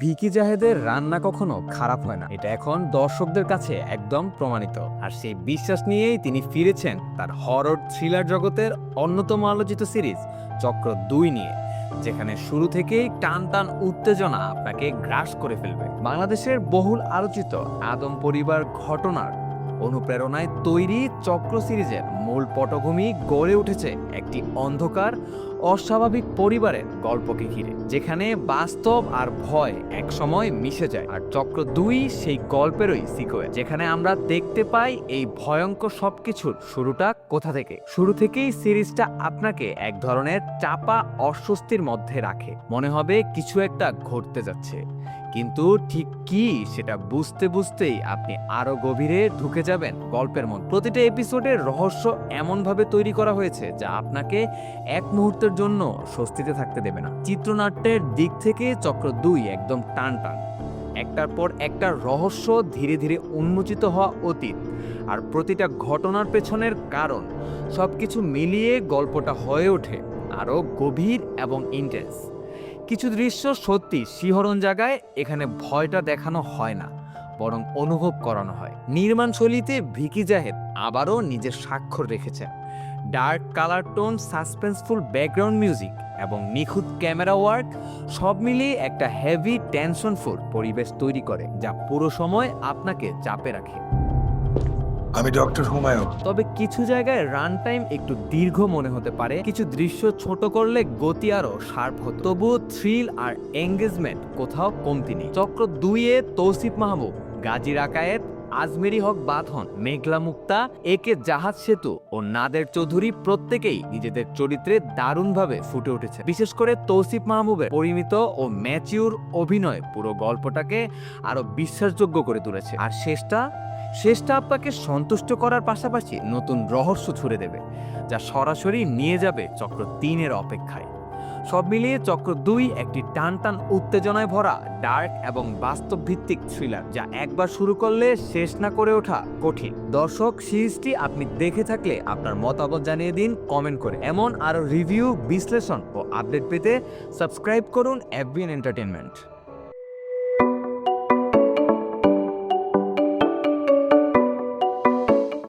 ভিকি জাহেদের রান্না কখনো খারাপ হয় না, এটা এখন দর্শকদের কাছে একদম প্রমাণিত। আর সেই বিশ্বাস নিয়েই তিনি ফিরেছেন তার হরর থ্রিলার জগতের অন্যতম আলোচিত সিরিজ চক্র ২ নিয়ে, যেখানে শুরু থেকেই টান টান উত্তেজনা আপনাকে গ্রাস করে ফেলবে। বাংলাদেশের বহুল আলোচিত আদম পরিবার ঘটনার অনুপ্রেরণায় তৈরি চক্র সিরিজের মূল পটভূমি গড়ে উঠেছে একটি অন্ধকার অস্বাভাবিক পরিবারের গল্পকে ঘিরে, যেখানে বাস্তব আর ভয় একসময় মিশে যায়। আর চক্র ২ সেই গল্পেরই সিকোয়েল, যেখানে আমরা দেখতে পাই এই ভয়ঙ্কর সবকিছুর শুরুটা কোথা থেকে। শুরু থেকেই সিরিজটা আপনাকে এক ধরনের চাপা অস্বস্তির মধ্যে রাখে, মনে হবে কিছু একটা ঘটতে যাচ্ছে, কিন্তু ঠিক কি সেটা বুঝতে বুঝতেই আপনি আরো গভীরে ঢুকে যাবেন গল্পের মধ্যে। প্রতিটা এপিসোডের রহস্য এমনভাবে তৈরি করা হয়েছে যা আপনাকে এক মুহূর্তের জন্য স্বস্তিতে থাকতে দেবে না। চিত্রনাট্যের দিক থেকে চক্র ২ একদম টান টান, একটার পর একটা রহস্য ধীরে ধীরে উন্মোচিত হওয়া অতীত আর প্রতিটা ঘটনার পেছনের কারণ সবকিছু মিলিয়ে গল্পটা হয়ে ওঠে আরো গভীর এবং ইন্টেন্স। কিছু দৃশ্য সত্যি শিহরণ জাগায়, এখানে ভয়টা দেখানো হয় না, বরং অনুভব করানো হয়। নির্মাণ শৈলীতে ভিকি জাহেদ আবারও নিজের স্বাক্ষর রেখেছেন। Dark colour tone, suspenseful background music এবং নিখুঁত ক্যামেরা ওয়ার্ক সব মিলিয়ে একটা হেভি টেনশনফুল পরিবেশ তৈরি করে, যা পুরো সময় আপনাকে চাপে রাখে। আমি ডক্টর হুমায়ুন। তবে কিছু জায়গায় রান টাইম একটু দীর্ঘ মনে হতে পারে, কিছু দৃশ্য ছোট করলে গতি আরো শার্প হতো। তবুও থ্রিল আর এঙ্গেজমেন্ট কোথাও কমতি নেই। চক্র ২-এ তৌসিফ মাহবুব, গাজী রাকায়েত, আজমেরি হক বাঁধন, মেঘলা মুক্তা, একে জাহাজ সেতু ও নাদের চৌধুরী প্রত্যেকেই নিজেদের চরিত্রে দারুণভাবে ফুটে উঠেছে। বিশেষ করে তৌসিফ মাহবুবের পরিমিত ও ম্যাচিউর অভিনয় পুরো গল্পটাকে আরো বিশ্বাসযোগ্য করে তুলেছে। আর শেষটা আপনাকে সন্তুষ্ট করার পাশাপাশি নতুন রহস্য ছুড়ে দেবে, যা সরাসরি নিয়ে যাবে চক্র ৩-এর অপেক্ষায়। সব মিলিয়ে চক্র ২ একটি টান টান উত্তেজনায় ভরা ডার্ক এবং বাস্তব ভিত্তিক থ্রিলার, যা একবার শুরু করলে শেষ না করে ওঠা কঠিন। দর্শক, সিরিজটি আপনি দেখে থাকলে আপনার মতামত জানিয়ে দিন কমেন্ট করে। এমন আরো রিভিউ, বিশ্লেষণ ও আপডেট পেতে সাবস্ক্রাইব করুন FBN এন্টারটেইনমেন্ট।